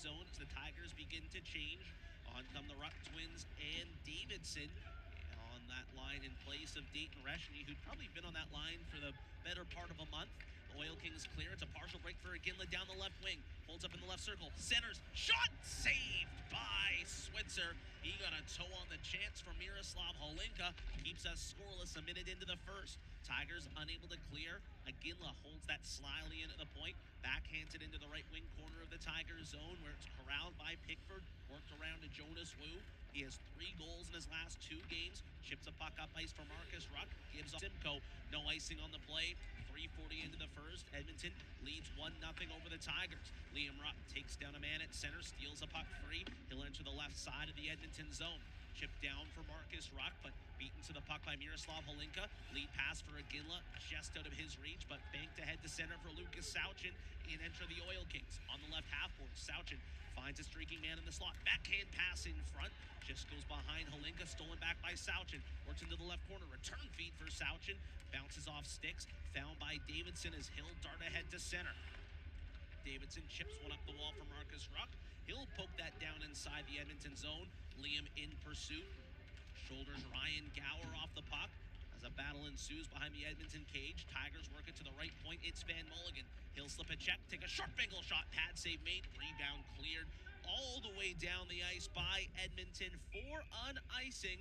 zone as the Tigers begin to change. On come the Ruck twins and Davidson on that line in place of Dayton Reshny, who'd probably been on that line for the better part of a month. The Oil Kings clear. It's a partial break for Iginla down the left wing. Holds up in the left circle. Centers. Shot saved by Switzer. He got a toe on the chance for Miroslav Holinka. Keeps us scoreless a minute into the first. Tigers unable to clear. Iginla holds that slyly in at the point. Backhands it into the right wing corner of the Tigers zone where it's corralled by Pickford. Worked around to Jonas Wu. He has 3 goals in his last 2 games. Chips a puck up ice for Marcus Ruck. Gives Simcoe. No icing on the play. 3:40 into the first. Edmonton leads 1-0 over the Tigers. Liam Ruck takes down a man at center. Steals a puck free. He'll enter the left side of the Edmonton zone. Chipped down for Marcus Ruck, but beaten to the puck by Miroslav Holinka. Lead pass for Iginla, just out of his reach, but banked ahead to center for Lucas Sauchin. In enter the Oil Kings. On the left half board, Sauchin finds a streaking man in the slot. Backhand pass in front, just goes behind Holinka, stolen back by Sauchin. Works into the left corner, return feed for Sauchin. Bounces off sticks, found by Davidson as Hill dart ahead to center. Davidson chips one up the wall for Marcus Ruck. He'll poke that down inside the Edmonton zone. Liam in pursuit. Shoulders Ryan Gower off the puck as a battle ensues behind the Edmonton cage. Tigers work it to the right point. It's Van Mulligan. He'll slip a check, take a short angle shot. Pad save made. Rebound cleared all the way down the ice by Edmonton for un-icing.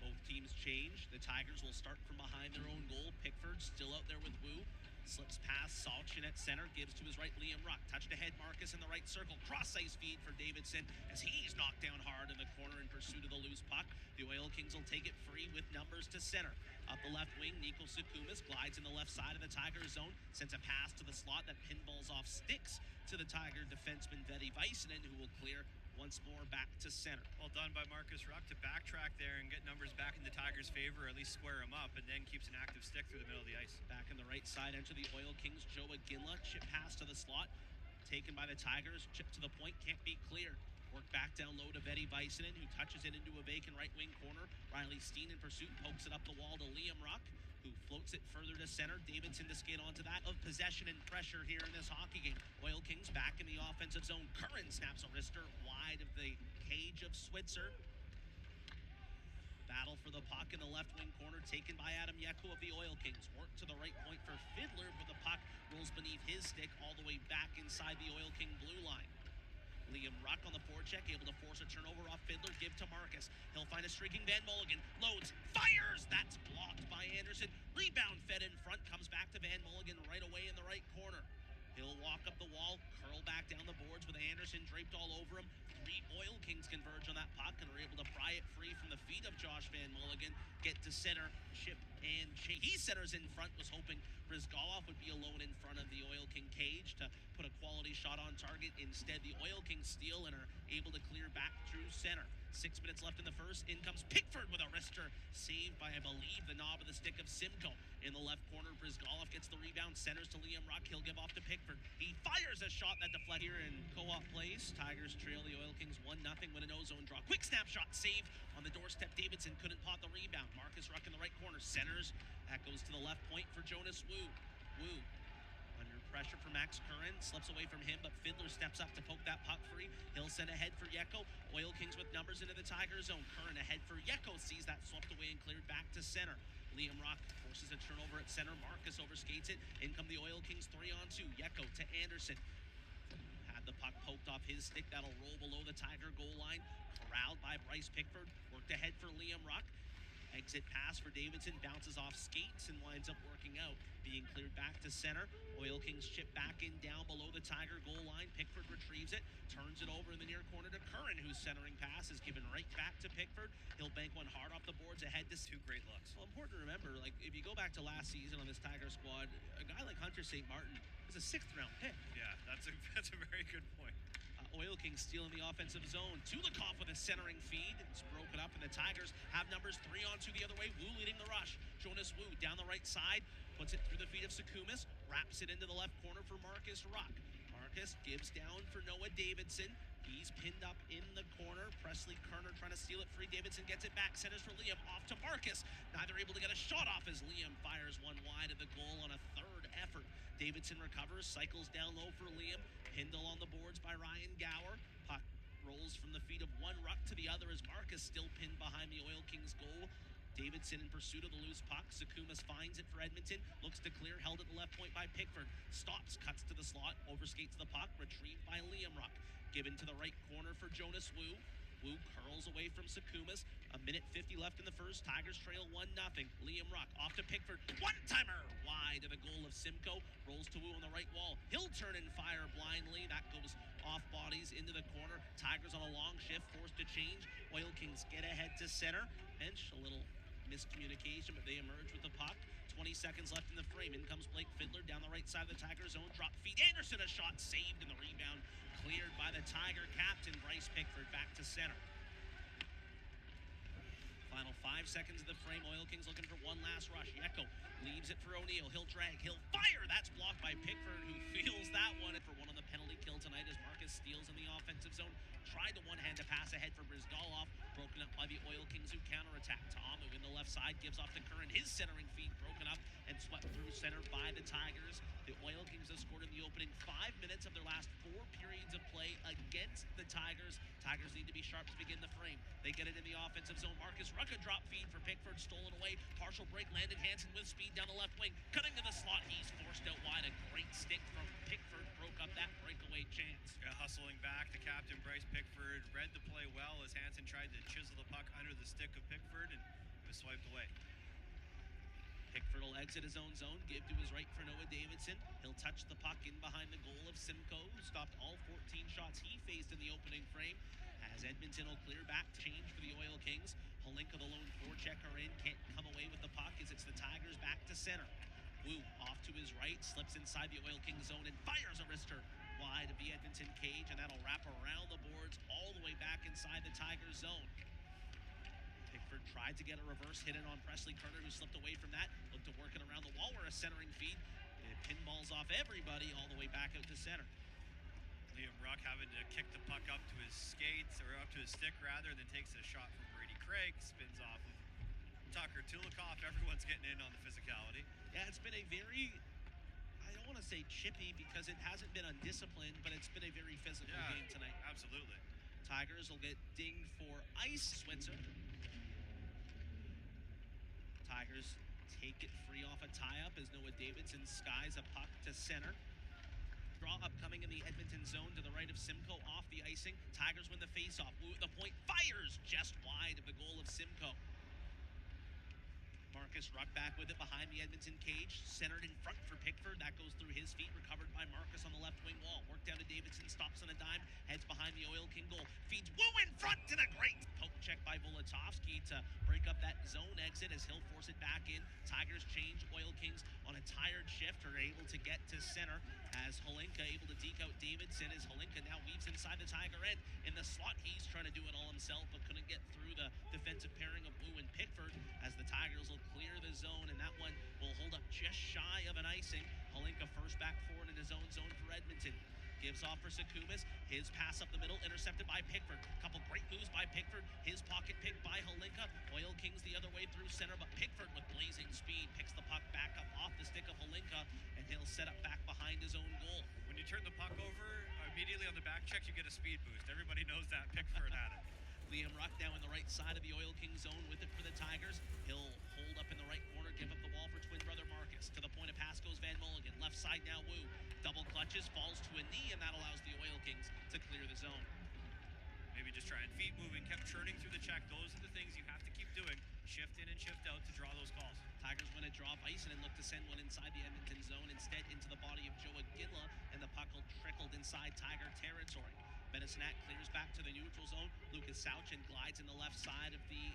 Both teams change. The Tigers will start from behind their own goal. Pickford still out there with Wu. Slips past Sauchin at center, gives to his right Liam Ruck. Touched ahead Marcus in the right circle. Cross ice feed for Davidson as he's knocked down hard in the corner in pursuit of the loose puck. The Oil Kings will take it free with numbers to center. Up the left wing, Nico Sukumis glides in the left side of the Tiger zone. Sends a pass to the slot that pinballs off sticks to the Tiger defenseman Veti Väisänen, who will clear once more back to center. Well done by Marcus Ruck to backtrack there and get numbers back in the Tigers' favor, or at least square them up, and then keeps an active stick through the middle of the ice. Back in the right side, enter the Oil Kings. Joe Iginla, chip pass to the slot. Taken by the Tigers, chip to the point, can't be cleared. Work back down low to Veti Väisänen, who touches it into a vacant right wing corner. Riley Steen in pursuit, pokes it up the wall to Liam Ruck, who floats it further to center. Davidson to skate onto that. Of possession and pressure here in this hockey game. Oil Kings back in the offensive zone. Curran snaps a wrister wide of the cage of Switzer. Battle for the puck in the left wing corner, taken by Adam Yeko of the Oil Kings. Work to the right point for Fiddler, but the puck rolls beneath his stick all the way back inside the Oil King blue line. Liam Ruck on the forecheck, able to force a turnover off Fiddler, give to Marcus. He'll find a streaking Van Mulligan, loads, fires! That's blocked by Anderson. Rebound fed in front, comes back to Van Mulligan right away in the right corner. He'll walk up the wall, curl back down the boards with Anderson draped all over him. 3 Oil Kings converge on that puck and are able to pry it free from the feet of Josh Van Mulligan. Get to center, chip and chase. He centers in front, was hoping Brizgalov would be alone in front of the Oil King cage to put a quality shot on target. Instead, the Oil Kings steal and are able to clear back through center. 6 minutes left in the first. In comes Pickford with a wrister. Saved by, I believe, the knob of the stick of Simcoe. In the left corner, Brizgalov gets the rebound. Centers to Liam Ruck. He'll give off to Pickford. He fires a shot that deflects here in co-op place. Tigers trail the Oil Kings 1-0 with an ozone draw. Quick snapshot save on the doorstep. Davidson couldn't pot the rebound. Marcus Ruck in the right corner. Centers. That goes to the left point for Jonas Wu. Wu under pressure from Max Curran, slips away from him, but Fiddler steps up to poke that puck free. He'll send ahead for Yeko. Oil Kings with numbers into the Tiger zone. Curran ahead for Yeko, sees that swept away and cleared back to center. Liam Ruck forces a turnover at center. Marcus overskates it. In come the Oil Kings 3-on-2. Yeko to Anderson. Had the puck poked off his stick. That'll roll below the Tiger goal line. Corralled by Bryce Pickford. Worked ahead for Liam Ruck. Exit pass for Davidson, bounces off skates and winds up working out. Being cleared back to center. Oil Kings chip back in down below the Tiger goal line. Pickford retrieves it, turns it over in the near corner to Curran, whose centering pass is given right back to Pickford. He'll bank one hard off the boards ahead to 2 great looks. Well, important to remember, like if you go back to last season on this Tiger squad, a guy like Hunter St. Martin is a 6th round pick. Yeah, that's a very good point. Oil Kings stealing the offensive zone. Tulikov with a centering feed. It's broken up, and the Tigers have numbers 3-on-2 the other way. Wu leading the rush. Jonas Wu down the right side. Puts it through the feet of Sukumis. Wraps it into the left corner for Marcus Ruck. Marcus gives down for Noah Davidson. He's pinned up in the corner. Presley Kerner trying to steal it free. Davidson gets it back. Centers for Liam. Off to Marcus. Neither able to get a shot off as Liam fires one wide of the goal on a 3rd effort. Davidson recovers. Cycles down low for Liam. Pinned along the boards by Ryan Gower. feed of one, Ruck to the other as Marcus still pinned behind the Oil Kings goal. Davidson in pursuit of the loose puck. Sakumas finds it for Edmonton. Looks to clear, held at the left point by Pickford. Stops, cuts to the slot, overskates the puck, retrieved by Liam Ruck. Given to the right corner for Jonas Wu. Wu curls away from Sakumas. 1:50 left in the first. Tigers trail 1-0. Liam Ruck off to Pickford. One-timer wide of the goal of Simcoe. Rolls to Wu on the right wall. He'll turn and fire blindly. That goes off bodies into the corner. Tigers on a long shift, forced to change. Oil Kings get ahead to center. Bench, a little miscommunication, but they emerge with the puck. 20 seconds left in the frame. In comes Blake Fiddler down the right side of the Tiger zone. Drop feed. Anderson, a shot saved, and the rebound cleared by the Tiger captain, Bryce Pickford, back to center. Final 5 seconds of the frame. Oil Kings looking for one last rush. Yeko leaves it for O'Neill. He'll drag. He'll fire. That's blocked by Pickford, who feels that one for one on the penalty kill tonight as Marcus steals in the offensive zone. Tried the one-handed pass ahead for Brizgalov. Broken up by the Oil Kings, who counterattack. Tomu in the left side gives off to Curran. His centering feed broken up and swept through center by the Tigers. The Oil Kings have scored in the opening 5 minutes of their last 4 periods of play against the Tigers. Tigers need to be sharp to begin the frame. They get it in the offensive zone. Marcus Ruck, a drop feed for Pickford, stolen away. Partial break, landed Hansen with speed down the left wing. Cutting to the slot, he's forced out wide. A great stick from Pickford broke up that breakaway chance. Yeah, hustling back, the captain, Bryce Pickford, read the play well as Hansen tried to chisel the puck under the stick of Pickford, and it was swiped away. Pickford will exit his own zone, give to his right for Noah Davidson. He'll touch the puck in behind the goal of Simcoe, who stopped all 14 shots he faced in the opening frame. As Edmonton will clear back to change for the Oil Kings. Holinka, the lone forechecker in, can't come away with the puck as it's the Tigers back to center. Wu off to his right, slips inside the Oil Kings zone and fires a wrister wide of the Edmonton cage, and that'll wrap around the boards all the way back inside the Tigers zone. Pickford tried to get a reverse hit in on Presley Kerner, who slipped away from that. Looked to work it around the wall where a centering feed. It pinballs off everybody all the way back out to center. Liam Ruck having to kick the puck up to his skates, or up to his stick rather, then takes a shot from Brady Craig, spins off of Tucker Tulikoff. Everyone's getting in on the physicality. Yeah, it's been a very, I don't want to say chippy because it hasn't been undisciplined, but it's been a very physical game tonight. Absolutely. Tigers will get dinged for ice. Switzer. Tigers take it free off a tie-up as Noah Davidson skies a puck to center. Draw upcoming in the Edmonton zone to the right of Simcoe off the icing. Tigers win the face-off. Wu at the point, fires just wide of the goal of Simcoe. Marcus Ruck back with it behind the Edmonton cage. Centered in front for Pickford. That goes through his feet. Recovered by Marcus on the left wing wall. Worked down to Davidson. Stops on a dime. Heads behind the Oil King goal. Feeds Wu in front and a great poke check by Volatovsky to break up that zone exit as he'll force it back in. Tigers change. Oil Kings on a tired shift are able to get to center as Holinka able to deke out Davidson as Holinka now weaves inside the Tiger end. In the slot, he's trying to do it all himself but couldn't get through the defensive pairing of Wu and Pickford as the Tigers will clear the zone, and that one will hold up just shy of an icing. Holinka first back forward in his own zone for Edmonton. Gives off for Sakumas. His pass up the middle, intercepted by Pickford. Couple great moves by Pickford. His pocket pick by Holinka. Oil Kings the other way through center, but Pickford with blazing speed picks the puck back up off the stick of Holinka, and he'll set up back behind his own goal. When you turn the puck over, immediately on the back check, you get a speed boost. Everybody knows that. Pickford at it. Liam Ruck now in the right side of the Oil Kings zone with it for the Tigers. He'll hold up in the right corner, give up the wall for twin brother Marcus. To the point of pass goes Van Mulligan. Left side now Wu. Double clutches, falls to a knee, and that allows the Oil Kings to clear the zone. Maybe just trying feet moving, kept churning through the check. Those are the things you have to keep doing. Shift in and shift out to draw those calls. Tigers win a draw Bison and look to send one inside the Edmonton zone. Instead, into the body of Joe Aginla, and the puck will trickled inside Tiger territory. Benisnac clears back to the neutral zone. Lucas Sauchin glides in the left side of the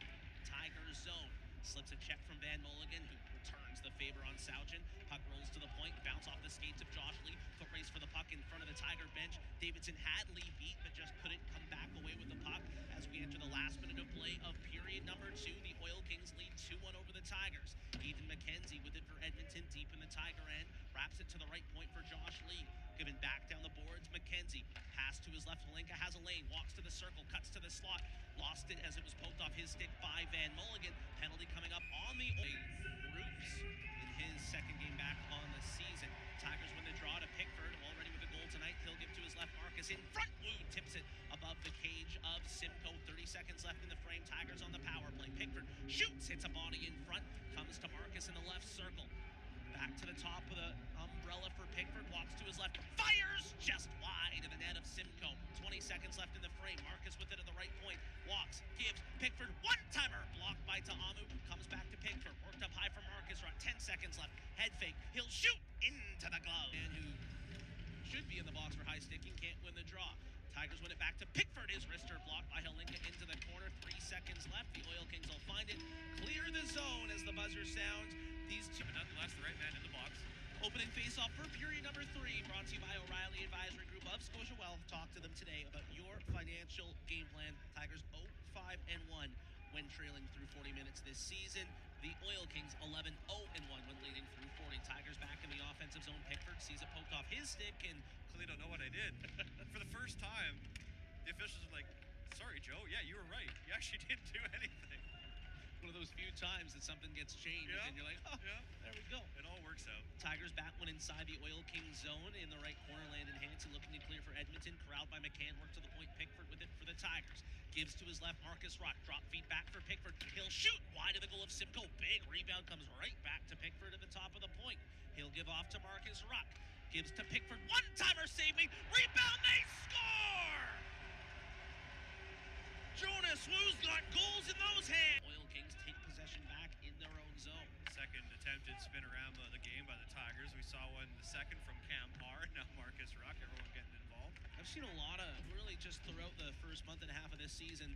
Tigers zone. Slips a check from Van Mulligan, who returns the favor on Sauchin. Puck rolls to the point, bounce off the skates of Josh Lee. Foot race for the puck in front of the Tiger bench. Davidson had Lee beat, but just couldn't come back away with the puck. As we enter the last minute of play of period number 2, the Oil Kings lead 2-1 over the Tigers. Ethan McKenzie with it for Edmonton, deep in the Tiger end. Wraps it to the right point for Josh Lee. Given back down the boards, McKenzie. Pass to his left, Holinka has a lane, walks to the circle, cuts to the slot. Lost it as it was poked off his stick by Van Mulligan. Penalty coming up on the Groups in his second game back on the season. Tigers win the draw to Pickford, already with a goal tonight. He'll give to his left, Marcus in front. Wu tips it above above the cage of Simcoe. 30 seconds left in the frame. Tigers on the power play. Pickford shoots, hits a body in front, comes to Marcus in the left circle. Back to the top of the umbrella for Pickford, walks to his left, fires just wide of the net of Simcoe. 20 seconds left in the frame. Marcus with it at the right point, walks, gives, Pickford, one-timer, blocked by Ta'amu, comes back to Pickford, worked up high for Marcus, 10 seconds left, head fake, he'll shoot into the glove. Man who should be in the box for high sticking, can't win the draw. Tigers win it back to Pickford, his wrister blocked by Halinka into the corner, 3 seconds left, the Oil Kings will find it, clear the zone as the buzzer sounds. These two, But nonetheless, the right man in the box. Opening face-off for period number 3, brought to you by O'Reilly Advisory Group of Scotia Wealth. Talk to them today about your financial game plan. Tigers 0-5-1 when trailing through 40 minutes this season. The Oil Kings 11-0-1 when leading through 40. Tigers back in the offensive zone. Pickford sees it poked off his stick and Clearly don't know what I did. For the first time, the officials are like, sorry, Joe. Yeah, you were right. You actually didn't do anything. one of those few times that something gets changed and you're like, oh, there we go. It all works out. Tigers bat one inside the Oil Kings zone in the right corner. Landon Hansen looking to clear for Edmonton. Corralled by McCann. Work to the point. Pickford with it for the Tigers. Gives to his left. Marcus Ruck. Drop feed back for Pickford. He'll shoot wide of the goal of Simcoe. Big rebound comes right back to Pickford at the top of the point. He'll give off to Marcus Ruck. Gives to Pickford. One-timer save me. Rebound. They score! Jonas Wu's got goals in those hands. Oil Kings take possession back in their own zone. Second attempted spinorama of the game by the Tigers. We saw one the second from Cam Parr. Now Marcus Ruck. Everyone getting involved. I've seen a lot of, really just throughout the first month and a half of this season,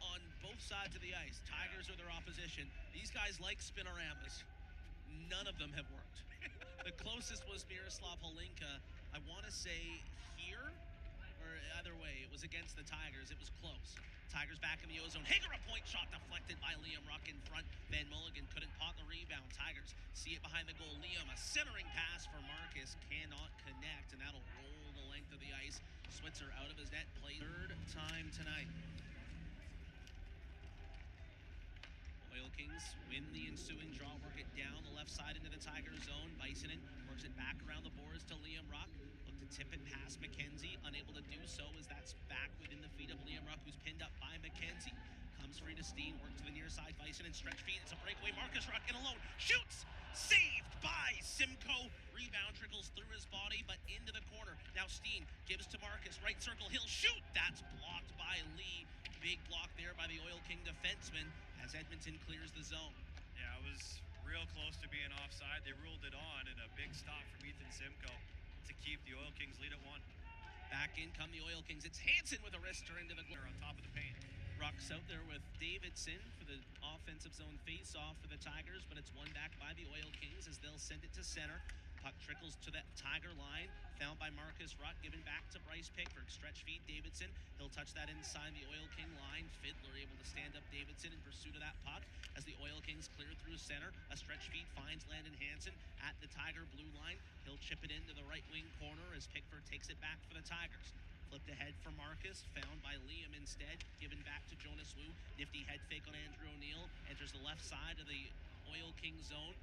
on both sides of the ice, Tigers or their opposition, these guys like spinoramas. None of them have worked. The closest was Miroslav Halinka, I want to say here, or either way, it was against the Tigers. It was close. Tigers back in the O-zone. Hager, a point shot deflected by Liam Ruck in front. Van Mulligan couldn't pot the rebound. Tigers see it behind the goal. Liam, a centering pass for Marcus, cannot connect, and that'll roll the length of the ice. Switzer out of his net, play third time tonight. Oil Kings win the ensuing draw, work it down the left side into the Tiger zone. Bisonen works it back around the boards to Liam Ruck. Look to tip it past McKenzie, unable to do so as that's back within the feet of Liam Ruck, who's pinned up by McKenzie. Comes free to Steen, work to the near side. Bisonen stretch feed, it's a breakaway. Marcus Ruck in alone, shoots! Saved by Simcoe. Rebound trickles through his body, but into the corner. Now Steen gives to Marcus, right circle, he'll shoot! That's blocked by Lee. Big block there by the Oil King defenseman as Edmonton clears the zone. Yeah, it was real close to being offside. They ruled it on, and a big stop from Ethan Simcoe to keep the Oil Kings lead at 1. Back in come the Oil Kings. It's Hansen with a wrister into the They're on top of the paint. Ruck's out there with Davidson for the offensive zone face-off for the Tigers, but it's won back by the Oil Kings as they'll send it to center. Puck trickles to that Tiger line, found by Marcus Ruck, given back to Bryce Pickford. Stretch feed Davidson, he'll touch that inside the Oil King line. Fiddler able to stand up Davidson in pursuit of that puck as the Oil Kings clear through center. A stretch feed finds Landon Hansen at the Tiger blue line. He'll chip it into the right wing corner as Pickford takes it back for the Tigers. Flipped ahead for Marcus, found by Liam instead, given back to Jonas Wu. Nifty head fake on Andrew O'Neill, enters the left side of the Oil King zone.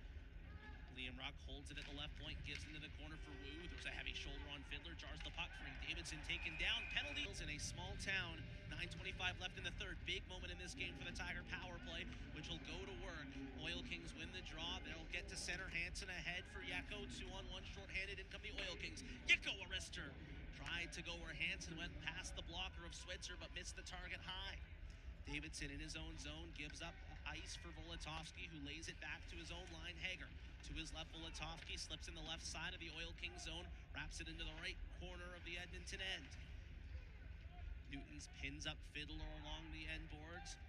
Liam Ruck holds it at the left point, gives into the corner for Wu. There's a heavy shoulder on Fiddler, jars the puck free. Davidson taken down. Penalties in a small town. 9:25 left in the third. Big moment in this game for the Tiger power play, which will go to work. Oil Kings win the draw. They'll get to center. Hansen ahead for Yeko. 2-on-1 shorthanded. In come the Oil Kings. Yeko, a wrister. Tried to go where Hansen went past the blocker of Switzer, but missed the target high. Davidson in his own zone gives up ice for Volatovsky, who lays it back to his own line. Hager to his left. Volatovsky slips in the left side of the Oil King zone, wraps it into the right corner of the Edmonton end. Newtons pins up Fiddler along the end boards.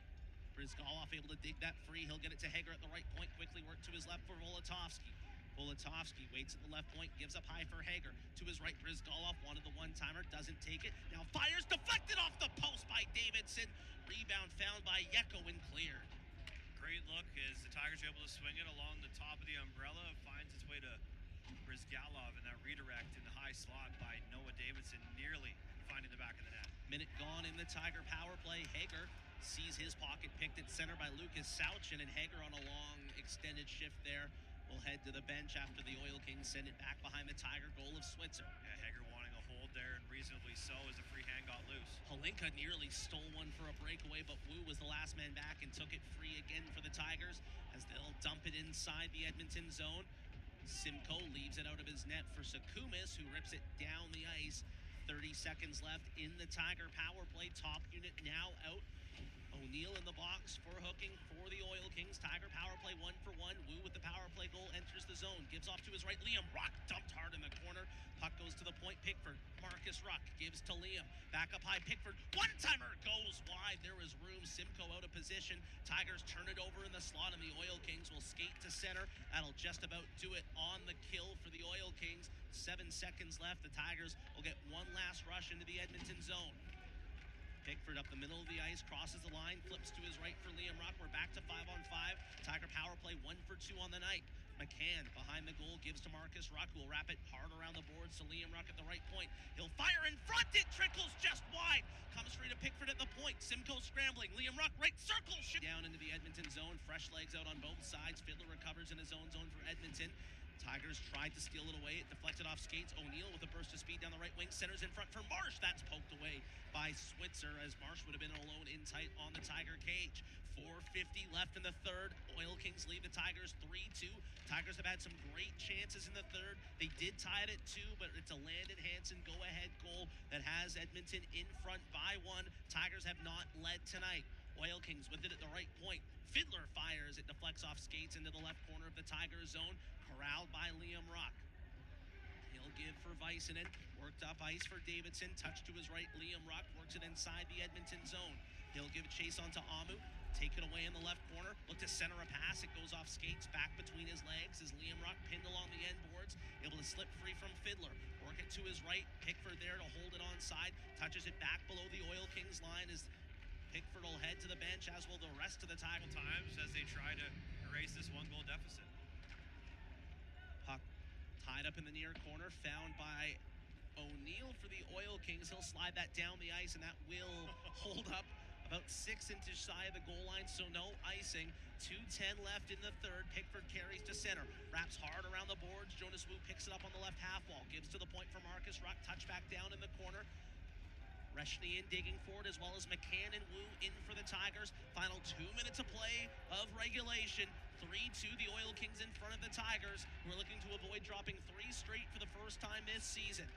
Brizgalov able to dig that free. He'll get it to Hager at the right point. Quickly work to his left for Volatovsky. Volatovsky waits at the left point, gives up high for Hager. To his right, Brizgalov wanted the one-timer, doesn't take it. Now fires, deflected off the post by Davidson. Rebound found by Yeko and cleared. Great look as the Tigers are able to swing it along the top of the umbrella. Finds its way to Brizgalov in that redirect in the high slot by Noah Davidson, nearly finding the back of the net. Minute gone in the Tiger power play. Hager sees his pocket picked at center by Lucas Sauchin, and Hager on a long extended shift there will head to the bench after the Oil Kings send it back behind the Tiger goal of Switzer. Yeah, Hager wanting a hold there, and reasonably so as the free hand got loose. Holinka nearly stole one for a breakaway, but Wu was the last man back and took it free again for the Tigers as they'll dump it inside the Edmonton zone. Simcoe leaves it out of his net for Sakumis, who rips it down the ice. 30 seconds left in the Tiger power play. Top unit now out. O'Neill in the box for hooking for the Oil Kings. Tiger power play 1-for-1. Wu with the power play goal enters the zone. Gives off to his right. Liam Ruck dumped hard in the corner. Puck goes to the point. Pickford. Marcus Ruck gives to Liam. Back up high. Pickford. One-timer goes wide. There is room. Simcoe out of position. Tigers turn it over in the slot, and the Oil Kings will skate to center. That'll just about do it on the kill for the Oil Kings. 7 seconds left. The Tigers will get one last rush into the Edmonton zone. Pickford up the middle of the ice, crosses the line, flips to his right for Liam Ruck. We're back to 5-on-5. Tiger power play 1-for-2 on the night. McCann behind the goal gives to Marcus Ruck, who will wrap it hard around the boards to Liam Ruck at the right point. He'll fire in front. It trickles just wide. Comes free to Pickford at the point. Simcoe scrambling. Liam Ruck right circle. Down into the Edmonton zone. Fresh legs out on both sides. Fiddler recovers in his own zone for Edmonton. Tigers tried to steal it away. It deflected off skates. O'Neill with a burst of speed down the right wing. Centers in front for Marsh. That's poked away by Switzer, as Marsh would have been alone in tight on the Tiger cage. 4:50 left in the third. Oil Kings lead the Tigers 3-2. Tigers have had some great chances in the third. They did tie it at 2, but it's a Landon Hansen go-ahead goal that has Edmonton in front by 1. Tigers have not led tonight. Oil Kings with it at the right point. Fiddler fires. It deflects off skates into the left corner of the Tiger zone. Corralled by Liam Ruck. He'll give for Väisänen. Worked up ice for Davidson. Touch to his right. Liam Ruck works it inside the Edmonton zone. He'll give a chase onto Amu. Take it away in the left corner. Look to center a pass. It goes off skates back between his legs as Liam Ruck pinned along the end boards. Able to slip free from Fiddler. Work it to his right. Pickford there to hold it onside. Touches it back below the Oil Kings line as Pickford will head to the bench, as will the rest of the Tigers. Times as they try to erase this one-goal deficit. Puck tied up in the near corner, found by O'Neill for the Oil Kings. He'll slide that down the ice, and that will hold up about 6 inches shy of the goal line, so no icing. 2:10 left in the third. Pickford carries to center. Wraps hard around the boards. Jonas Wu picks it up on the left half wall. Gives to the point for Marcus Ruck. Touchback down in the corner. Reshny in digging for it, as well as McCann and Wu in for the Tigers. Final 2 minutes of play of regulation. 3-2, the Oil Kings in front of the Tigers, who are looking to avoid dropping 3 straight for the first time this season.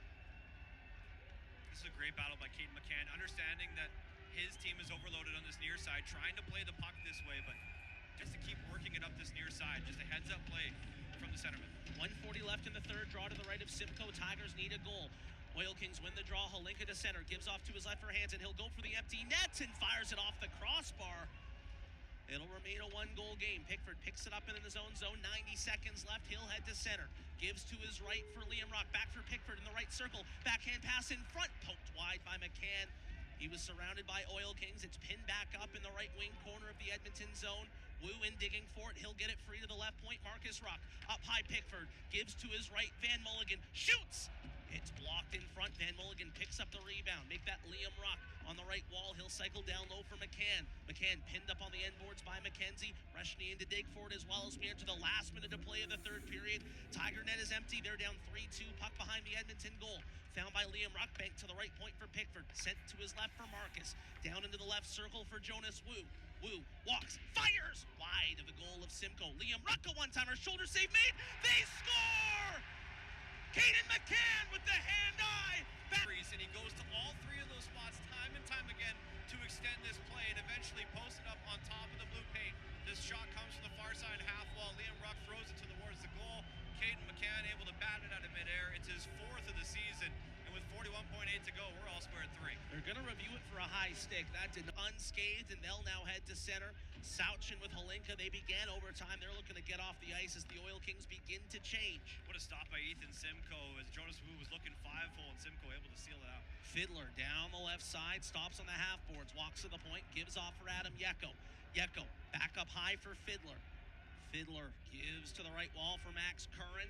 This is a great battle by Caden McCann, understanding that his team is overloaded on this near side, trying to play the puck this way, but just to keep working it up this near side. Just a heads-up play from the centerman. 1:40 left in the third. Draw to the right of Simcoe. Tigers need a goal. Oil Kings win the draw. Holinka to center. Gives off to his left for Hansen. He'll go for the empty nets and fires it off the crossbar. It'll remain a 1-goal game. Pickford picks it up in his own zone. 90 seconds left. He'll head to center. Gives to his right for Liam Ruck. Back for Pickford in the right circle. Backhand pass in front. Poked wide by McCann. He was surrounded by Oil Kings. It's pinned back up in the right wing corner of the Edmonton zone. Wu in digging for it. He'll get it free to the left point. Marcus Ruck. Up high, Pickford. Gives to his right. Van Mulligan shoots. It's blocked in front. Van Mulligan picks up the rebound. Make that Liam Ruck on the right wall. He'll cycle down low for McCann. McCann pinned up on the end boards by McKenzie. Reshny in to dig for it, as well as we enter the last minute of play of the third period. Tiger net is empty. They're down 3-2. Puck behind the Edmonton goal. Found by Liam Ruck. Banked to the right point for Pickford. Sent to his left for Marcus. Down into the left circle for Jonas Wu. Wu walks, fires wide of the goal of Simcoe. Liam Ruck, a one-timer. Shoulder save made. They score! Caden McCann with the hand-eye. And he goes to all 3 of those spots time and time again to extend this play and eventually post it up on top of the blue paint. This shot comes from the far side half wall. Liam Ruck throws it towards the goal. Caden McCann able to bat it out of midair. It's his 4th of the season. And with 41.8 to go, we're all square at 3. They're going to review it for a high stick. That did unscathed, and they'll now head to center. Souchin with Holinka. They began overtime. They're looking to get off the ice as the Oil Kings begin to change. What a stop by Ethan Simcoe as Jonas Wu was looking 5-hole and Simcoe able to seal it out. Fiddler down the left side, stops on the half boards, walks to the point, gives off for Adam Yeko. Yeko back up high for Fiddler. Fiddler gives to the right wall for Max Curran.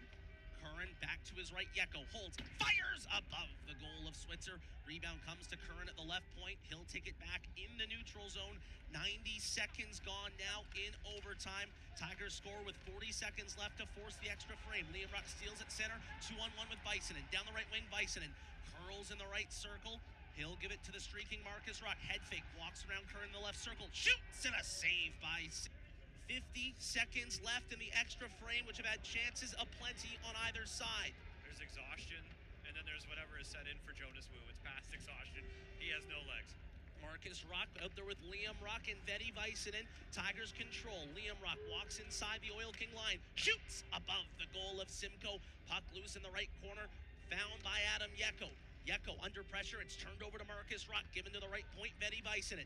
Curran back to his right. Yeko holds, fires above the goal of Switzer. Rebound comes to Curran at the left point. He'll take it back in the neutral zone. 90 seconds gone now in overtime. Tigers score with 40 seconds left to force the extra frame. Liam Ruck steals at center. 2-on-1 with Väisänen. Down the right wing, Väisänen curls in the right circle. He'll give it to the streaking Marcus Ruck. Head fake, walks around Kerr in the left circle, shoots, and a save by 50 seconds left in the extra frame, which have had chances aplenty on either side. There's exhaustion, and then there's whatever is set in for Jonas Wu. It's past exhaustion. He has no legs. Marcus Ruck out there with Liam Ruck and Veti Väisänen. Tigers control. Liam Ruck walks inside the Oil King line. Shoots above the goal of Simcoe. Puck loose in the right corner. Found by Adam Yeko. Yeko under pressure. It's turned over to Marcus Ruck. Given to the right point, Veti Väisänen.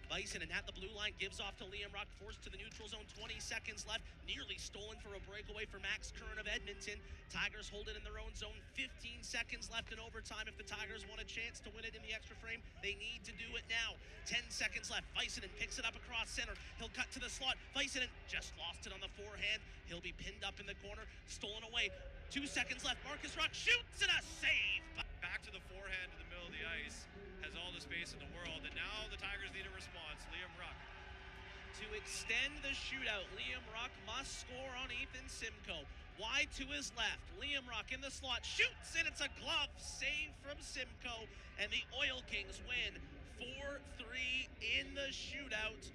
Väisänen at the blue line gives off to Liam Ruck, forced to the neutral zone, 20 seconds left, nearly stolen for a breakaway for Max Curran of Edmonton. Tigers hold it in their own zone, 15 seconds left in overtime. If the Tigers want a chance to win it in the extra frame, they need to do it now. 10 seconds left, Väisänen picks it up across center, he'll cut to the slot. Väisänen just lost it on the forehand, he'll be pinned up in the corner, stolen away. 2 seconds left, Marcus Ruck shoots and a save! Back to the forehand in the middle of the ice, has all the space in the world, and now the Tigers need a response. Liam Ruck. To extend the shootout, Liam Ruck must score on Ethan Simcoe. Wide to his left, Liam Ruck in the slot, shoots, and it's a glove save from Simcoe, and the Oil Kings win 4-3 in the shootout.